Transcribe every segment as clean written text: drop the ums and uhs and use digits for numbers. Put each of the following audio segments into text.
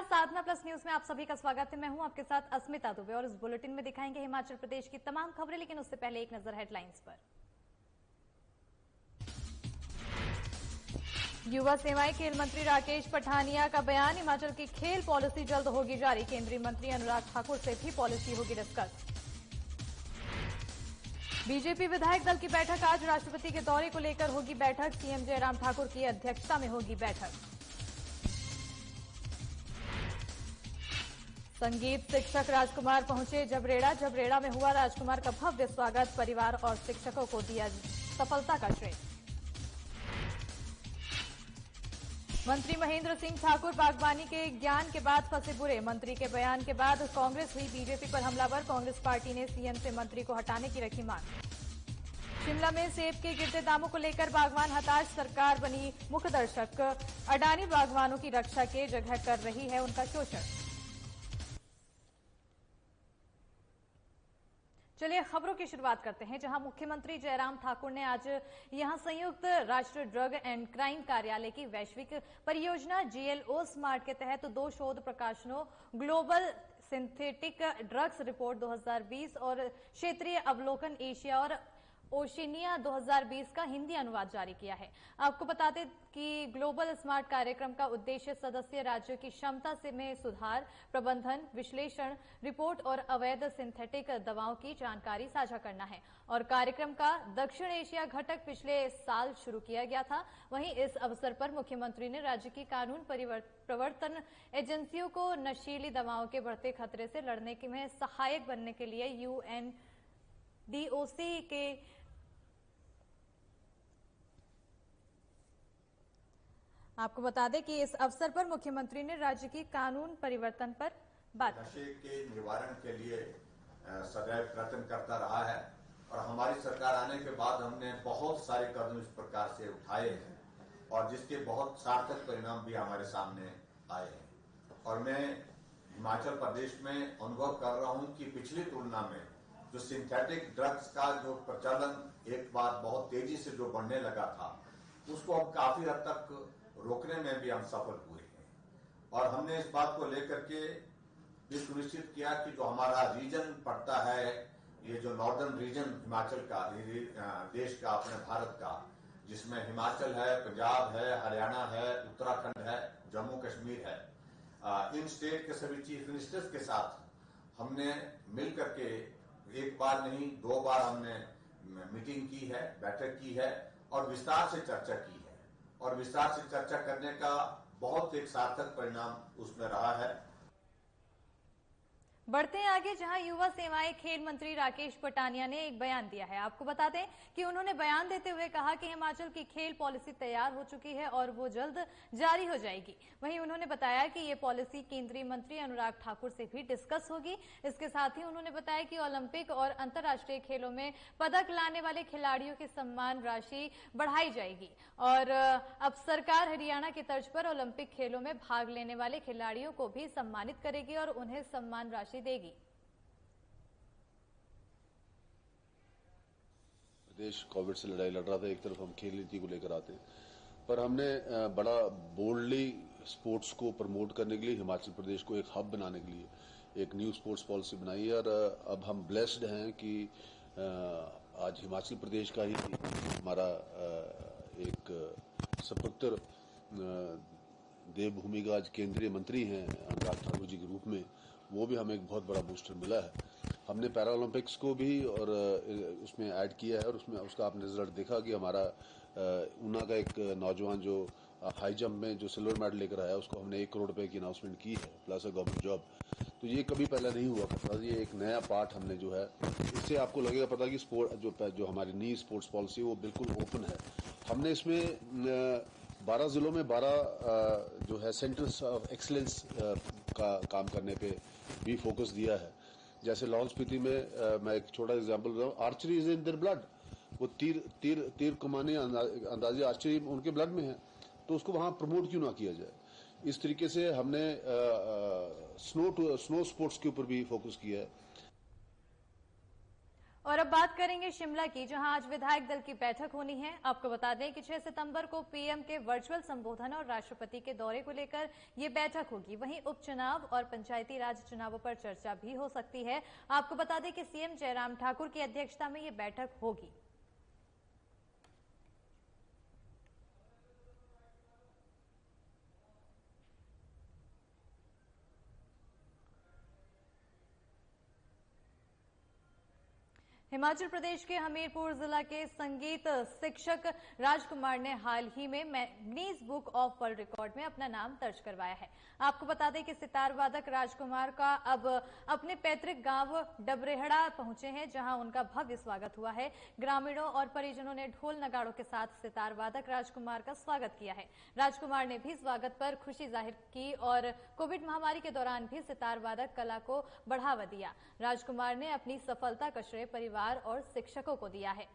नमस्कार, साधना plus news में आप सभी का स्वागत है। मैं हूं आपके साथ अस्मिता दुबे और इस बुलेटिन में दिखाएंगे हिमाचल प्रदेश की तमाम खबरें, लेकिन उससे पहले एक नजर हेडलाइंस पर। युवा सेवाएं खेल मंत्री राकेश पठानिया का बयान, हिमाचल की खेल पॉलिसी जल्द होगी जारी। केंद्रीय मंत्री अनुराग ठाकुर से भी पॉलिसी होगी डिस्कस। बीजेपी विधायक दल की बैठक आज, राष्ट्रपति के दौरे को लेकर होगी बैठक। सीएम जयराम ठाकुर की अध्यक्षता में होगी बैठक। संगीत शिक्षक राजकुमार पहुंचे जबरेड़ा में हुआ राजकुमार का भव्य स्वागत। परिवार और शिक्षकों को दिया सफलता का श्रेय। मंत्री महेंद्र सिंह ठाकुर बागवानी के ज्ञान के बाद फंसे बुरे, मंत्री के बयान के बाद कांग्रेस हुई बीजेपी पर हमलावर। कांग्रेस पार्टी ने सीएम से मंत्री को हटाने की रखी मांग। शिमला में सेब के गिरते दामों को लेकर बागवान हताश, सरकार बनी मुख्य दर्शक। अडानी बागवानों की रक्षा के जगह कर रही है उनका शोषण। चलिए खबरों की शुरुआत करते हैं, जहां मुख्यमंत्री जयराम ठाकुर ने आज यहां संयुक्त राष्ट्र ड्रग एंड क्राइम कार्यालय की वैश्विक परियोजना जीएलओ स्मार्ट के तहत 2 शोध प्रकाशनों ग्लोबल सिंथेटिक ड्रग्स रिपोर्ट 2020 और क्षेत्रीय अवलोकन एशिया और ओशिनिया 2020 का हिंदी अनुवाद जारी किया है। आपको बता दें कि ग्लोबल स्मार्ट कार्यक्रम का उद्देश्य सदस्य राज्यों की क्षमता में सुधार, प्रबंधन, विश्लेषण, रिपोर्ट और अवैध सिंथेटिक दवाओं की जानकारी साझा करना है। और कार्यक्रम का दक्षिण एशिया घटक पिछले साल शुरू किया गया था। वहीं इस अवसर पर मुख्यमंत्री ने राज्य की कानून प्रवर्तन एजेंसियों को नशीली दवाओं के बढ़ते खतरे से लड़ने में सहायक बनने के लिए यूएनडीओसी के आपको बता दें कि इस अवसर पर मुख्यमंत्री ने राज्य की कानून परिवर्तन पर बात की। नशे के निवारण के लिए सदैव प्रयत्न करता रहा है और हमारी सरकार आने के बाद हमने बहुत सारे कदम इस प्रकार से उठाए हैं और जिसके बहुत सार्थक परिणाम भी हमारे सामने आए हैं। और मैं हिमाचल प्रदेश में अनुभव कर रहा हूं कि पिछली तुलना में जो सिंथेटिक ड्रग्स का जो प्रचलन एक बार बहुत तेजी से जो बढ़ने लगा था, उसको अब काफी हद तक रोकने में भी हम सफल हुए हैं। और हमने इस बात को लेकर के भी सुनिश्चित किया कि जो हमारा रीजन पड़ता है, ये जो नॉर्दर्न रीजन हिमाचल का, देश का, अपने भारत का, जिसमें हिमाचल है, पंजाब है, हरियाणा है, उत्तराखंड है, जम्मू कश्मीर है, इन स्टेट के सभी चीफ मिनिस्टर्स के साथ हमने मिल करके एक बार नहीं 2 बार हमने मीटिंग की है, बैठक की है और विस्तार से चर्चा की है। और विस्तार से चर्चा करने का बहुत एक सार्थक परिणाम उसमें रहा है। बढ़ते हैं आगे, जहां युवा सेवाएं खेल मंत्री राकेश पठानिया ने एक बयान दिया है। आपको बता दें कि उन्होंने बयान देते हुए कहा कि हिमाचल की खेल पॉलिसी तैयार हो चुकी है और वो जल्द जारी हो जाएगी। वहीं उन्होंने बताया कि ये पॉलिसी केंद्रीय मंत्री अनुराग ठाकुर से भी डिस्कस होगी। इसके साथ ही उन्होंने बताया कि ओलंपिक और अंतर्राष्ट्रीय खेलों में पदक लाने वाले खिलाड़ियों की सम्मान राशि बढ़ाई जाएगी और अब सरकार हरियाणा की तर्ज पर ओलंपिक खेलों में भाग लेने वाले खिलाड़ियों को भी सम्मानित करेगी और उन्हें सम्मान राशि देगी। देश कोविड से लड़ाई लड़ रहा था, एक तरफ हम खेल नीति को लेकर आते हैं, पर हमने बड़ा बोल्डली स्पोर्ट्स को प्रमोट करने के लिए हिमाचल प्रदेश को एक हब बनाने के लिए एक न्यू स्पोर्ट्स पॉलिसी बनाई है। और अब हम ब्लेस्ड हैं कि आज हिमाचल प्रदेश का ही हमारा एक सपुत्र देवभूमि का आज केंद्रीय मंत्री हैं अनुराग ठाकुर जी के रूप में, वो भी हमें एक बहुत बड़ा बूस्टर मिला है। हमने पैरा ओलंपिक्स को भी और उसमें ऐड किया है और उसमें उसका आपने रिजल्ट देखा कि हमारा ऊना का एक नौजवान जो हाई जंप में जो सिल्वर मेडल लेकर आया, उसको हमने 1 करोड़ रुपए की अनाउंसमेंट की है प्लस अ गवर्नमेंट जॉब। तो ये कभी पहले नहीं हुआ करता, ये एक नया पार्ट हमने जो है, इससे आपको लगेगा पता कि स्पोर्ट जो हमारी नई स्पोर्ट्स पॉलिसी वो बिल्कुल ओपन है। हमने इसमें 12 जिलों में 12 जो है सेंटर्स ऑफ एक्सीलेंस का काम करने पे भी फोकस दिया है। जैसे लाहौल स्पीति में मैं एक छोटा एग्जांपल बताऊं, archery is in their blood, वो तीर कमाने अंदाजे आर्चरी उनके ब्लड में है, तो उसको वहां प्रमोट क्यों ना किया जाए। इस तरीके से हमने स्नो स्पोर्ट्स के ऊपर भी फोकस किया है। और अब बात करेंगे शिमला की, जहां आज विधायक दल की बैठक होनी है। आपको बता दें कि 6 सितंबर को पीएम के वर्चुअल संबोधन और राष्ट्रपति के दौरे को लेकर ये बैठक होगी। वहीं उपचुनाव और पंचायती राज चुनावों पर चर्चा भी हो सकती है। आपको बता दें कि सीएम जयराम ठाकुर की अध्यक्षता में ये बैठक होगी। हिमाचल प्रदेश के हमीरपुर जिला के संगीत शिक्षक राजकुमार ने हाल ही में Guinness book of world record में अपना नाम दर्ज करवाया है। आपको बता दें कि सितार वादक राजकुमार का अब अपने पैतृक गांव डबरेहड़ा पहुंचे हैं, जहां उनका भव्य स्वागत हुआ है। ग्रामीणों और परिजनों ने ढोल नगाड़ों के साथ सितार वादक राजकुमार का स्वागत किया है। राजकुमार ने भी स्वागत पर खुशी जाहिर की और कोविड महामारी के दौरान भी सितार वादक कला को बढ़ावा दिया। राजकुमार ने अपनी सफलता का श्रेय परिवार और शिक्षकों को दिया है।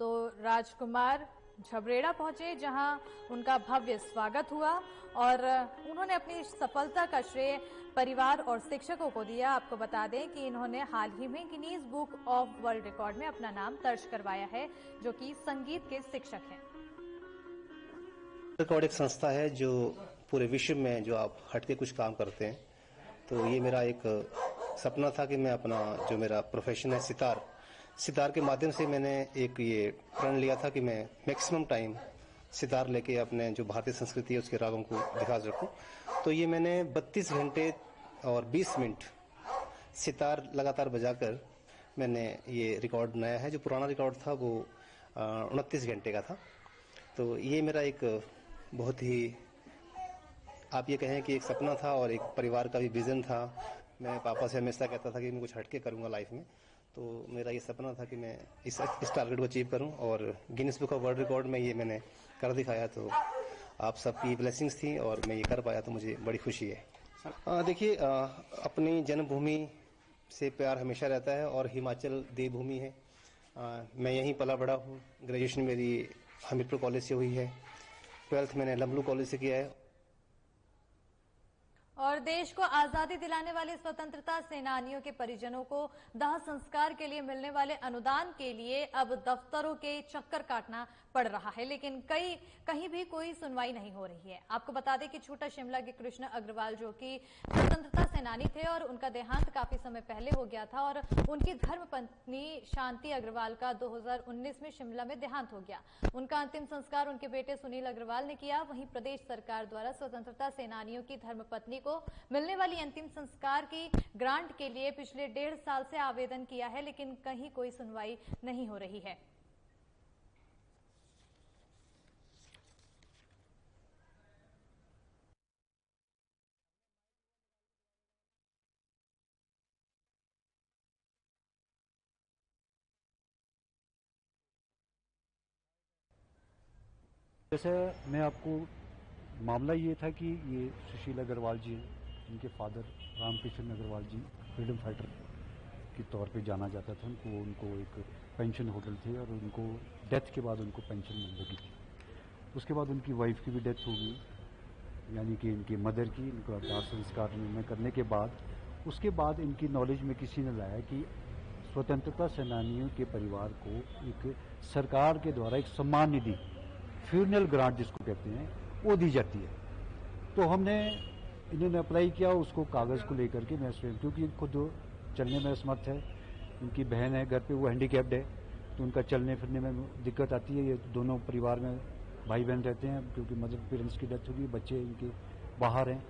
तो राजकुमार झबरेड़ा पहुंचे, जहां उनका भव्य स्वागत हुआ और उन्होंने अपनी सफलता का श्रेय परिवार और शिक्षकों को दिया। आपको बता दें कि इन्होंने हाल ही में Guinness book of world record में अपना नाम दर्ज करवाया है, जो कि संगीत के शिक्षक हैं। रिकॉर्ड एक संस्था है जो पूरे विश्व में जो आप हटके कुछ काम करते हैं, तो ये मेरा एक सपना था कि मैं अपना जो मेरा प्रोफेशन है सितार के माध्यम से मैंने एक ये प्रण लिया था कि मैं मैक्सिमम टाइम सितार लेके अपने जो भारतीय संस्कृति है उसके रागों को दिखा सकूं। तो ये मैंने 32 घंटे और 20 मिनट सितार लगातार बजाकर मैंने ये रिकॉर्ड बनाया है। जो पुराना रिकॉर्ड था वो 29 घंटे का था। तो ये मेरा एक बहुत ही, आप ये कहें कि एक सपना था और एक परिवार का भी विजन था। मैं पापा से हमेशा कहता था कि मैं कुछ हटके करूंगा लाइफ में, तो मेरा ये सपना था कि मैं इस टारगेट को अचीव करूं और Guinness book of world record में ये मैंने कर दिखाया। तो आप सबकी ब्लेसिंग्स थी और मैं ये कर पाया, तो मुझे बड़ी खुशी है। देखिए, अपनी जन्मभूमि से प्यार हमेशा रहता है और हिमाचल देवभूमि है। मैं यहीं पला बड़ा हूँ। ग्रेजुएशन मेरी हमीरपुर कॉलेज से हुई है। 12th मैंने लम्बलू कॉलेज से किया है। और देश को आजादी दिलाने वाले स्वतंत्रता सेनानियों के परिजनों को दाह संस्कार के लिए मिलने वाले अनुदान के लिए अब दफ्तरों के चक्कर काटना पड़ रहा है, लेकिन कहीं भी कोई सुनवाई नहीं हो रही है। आपको बता दें कि छोटा शिमला के कृष्ण अग्रवाल, जो कि स्वतंत्रता सेनानी थे और उनका देहांत काफी समय पहले हो गया था, और उनकी धर्मपत्नी शांति अग्रवाल का 2019 में शिमला में देहांत हो गया। उनका अंतिम संस्कार उनके बेटे सुनील अग्रवाल ने किया। वहीं प्रदेश सरकार द्वारा स्वतंत्रता सेनानियों की धर्मपत्नी को मिलने वाली अंतिम संस्कार की ग्रांट के लिए पिछले 1.5 साल से आवेदन किया है, लेकिन कहीं कोई सुनवाई नहीं हो रही है। जैसे मैं आपको मामला ये था कि ये सुशील अग्रवाल जी, इनके फादर रामकृष्ण अग्रवाल जी फ्रीडम फाइटर के तौर पे जाना जाता था। उनको एक पेंशन होटल थे और उनको डेथ के बाद उनको पेंशन मिल लगी थी। उसके बाद उनकी वाइफ की भी डेथ हो गई, यानी कि इनके मदर की। इनको दाह संस्कार में करने के बाद उसके बाद इनकी नॉलेज में किसी ने लाया कि स्वतंत्रता सेनानियों के परिवार को एक सरकार के द्वारा एक सम्मान निधि, फ्यूनरल ग्रांट जिसको कहते हैं, वो दी जाती है। तो हमने इन्होंने अप्लाई किया उसको, कागज़ को लेकर के। मैं स्वयं, क्योंकि खुद चलने में असमर्थ है, उनकी बहन है घर पे, वो हैंडीकैप्ड है, तो उनका चलने फिरने में दिक्कत आती है। ये दोनों परिवार में भाई बहन रहते हैं, क्योंकि मदर पेरेंट्स की डेथ होगी, बच्चे इनके बाहर हैं।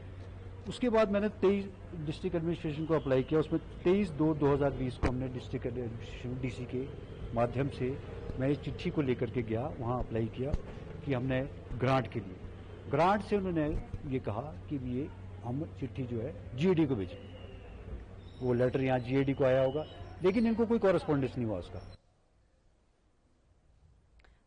उसके बाद मैंने 23 डिस्ट्रिक्ट एडमिनिस्ट्रेशन को अप्लाई किया। उसमें 23/2/2020 को हमने डिस्ट्रिक्ट एडमिनिस्ट्रेशन DC के माध्यम से मैं इस चिट्ठी को लेकर के गया, वहाँ अप्लाई किया कि हमने ग्रांट के लिए। ग्रांट से उन्होंने ये कहा कि ये हम चिट्ठी जो है GAD को भेजें। वो लेटर यहाँ GAD को आया होगा, लेकिन इनको कोई कॉरेस्पॉन्डेंस नहीं हुआ उसका।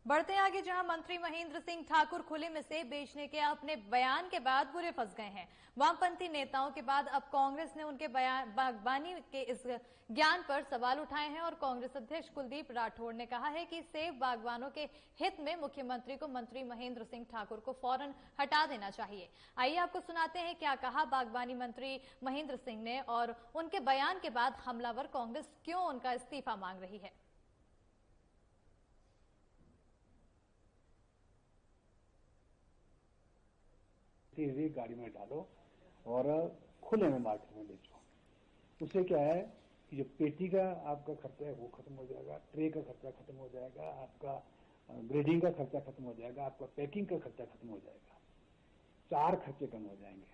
बढ़ते आगे, जहां मंत्री महेंद्र सिंह ठाकुर खुले में सेब बेचने के अपने बयान के बाद बुरे फंस गए हैं। वामपंथी नेताओं के बाद अब कांग्रेस ने उनके बागबानी के इस ज्ञान पर सवाल उठाए हैं और कांग्रेस अध्यक्ष कुलदीप राठौर ने कहा है कि सेब बागवानों के हित में मुख्यमंत्री को मंत्री महेंद्र सिंह ठाकुर को फौरन हटा देना चाहिए। आइए आपको सुनाते हैं क्या कहा बागबानी मंत्री महेंद्र सिंह ने और उनके बयान के बाद हमलावर कांग्रेस क्यों उनका इस्तीफा मांग रही है। गाड़ी में डालो और खुले में मार्केट में बेचो। उससे क्या है कि जो पेटी का आपका खर्चा है वो खत्म हो जाएगा, ट्रे का खर्चा खत्म हो जाएगा, आपका ग्रेडिंग का खर्चा खत्म हो जाएगा, आपका पैकिंग का खर्चा खत्म हो जाएगा, 4 खर्चे कम हो जाएंगे।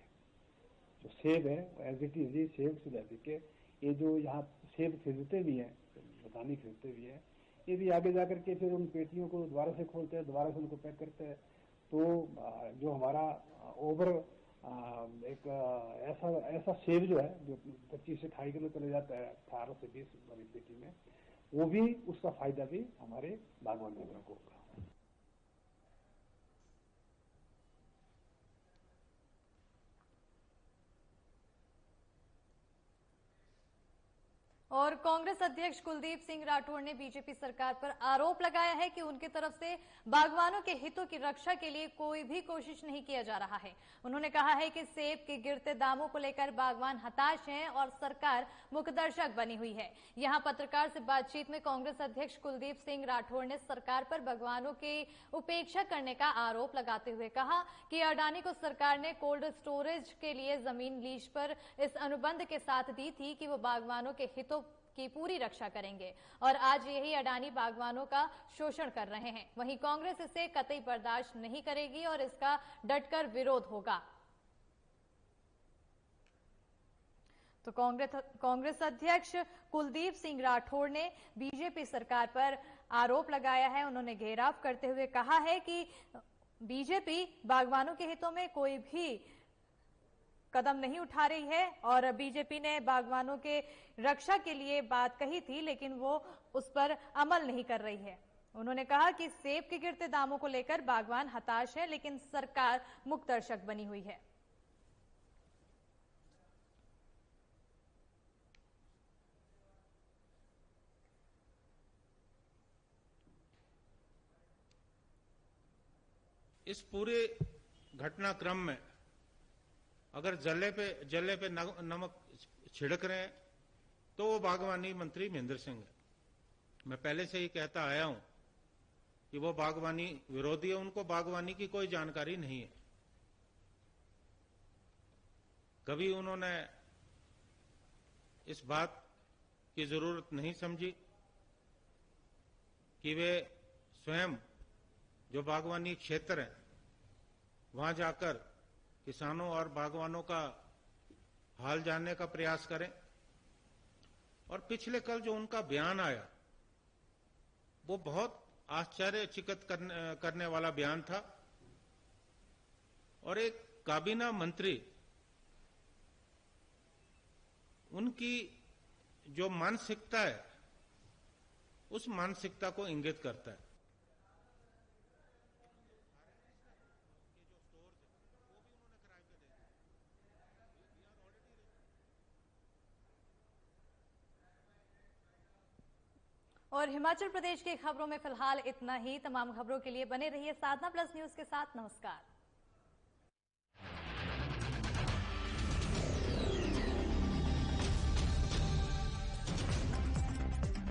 जो सेब है एज इट इज सेब से लेकर के ये जो यहाँ सेब खरीदते भी हैं, बतानी खरीदते भी हैं, ये भी आगे जाकर के फिर उन पेटियों को दोबारा से खोलते हैं, दोबारा से उनको पैक करते हैं। तो जो हमारा ओवर एक ऐसा सेब जो है जो 25 से 28 किलो चले जाता है 18 से 20 वाली पेटी में, वो भी उसका फायदा भी हमारे बागवान मित्रों को होगा। और कांग्रेस अध्यक्ष कुलदीप सिंह राठौर ने बीजेपी सरकार पर आरोप लगाया है कि उनकी तरफ से बागवानों के हितों की रक्षा के लिए कोई भी कोशिश नहीं किया जा रहा है। उन्होंने कहा है कि सेब के गिरते दामों को लेकर बागवान हताश हैं और सरकार मूकदर्शक बनी हुई है। यहां पत्रकार से बातचीत में कांग्रेस अध्यक्ष कुलदीप सिंह राठौर ने सरकार पर बागवानों की उपेक्षा करने का आरोप लगाते हुए कहा कि अडानी को सरकार ने कोल्ड स्टोरेज के लिए जमीन लीज पर इस अनुबंध के साथ दी थी कि वो बागवानों के हितों की पूरी रक्षा करेंगे और आज यही अडानी बागवानों का शोषण कर रहे हैं। वहीं कांग्रेस इसे कतई बर्दाश्त नहीं करेगी और इसका डटकर विरोध होगा। तो कांग्रेस अध्यक्ष कुलदीप सिंह राठौर ने बीजेपी सरकार पर आरोप लगाया है। उन्होंने घेराव करते हुए कहा है कि बीजेपी बागवानों के हितों में कोई भी कदम नहीं उठा रही है और बीजेपी ने बागवानों के रक्षा के लिए बात कही थी लेकिन वो उस पर अमल नहीं कर रही है। उन्होंने कहा कि सेब के गिरते दामों को लेकर बागवान हताश है लेकिन सरकार मूकदर्शक बनी हुई है। इस पूरे घटनाक्रम में अगर जले पे नमक छिड़क रहे हैं तो वो बागवानी मंत्री महेंद्र सिंह है। मैं पहले से ही कहता आया हूं कि वो बागवानी विरोधी है, उनको बागवानी की कोई जानकारी नहीं है। कभी उन्होंने इस बात की जरूरत नहीं समझी कि वे स्वयं जो बागवानी क्षेत्र है वहां जाकर किसानों और बागवानों का हाल जानने का प्रयास करें। और पिछले कल जो उनका बयान आया वो बहुत आश्चर्यचकित करने वाला बयान था और एक काबीना मंत्री उनकी जो मानसिकता है उस मानसिकता को इंगित करता है। और हिमाचल प्रदेश की खबरों में फिलहाल इतना ही। तमाम खबरों के लिए बने रहिए साधना प्लस न्यूज के साथ। नमस्कार।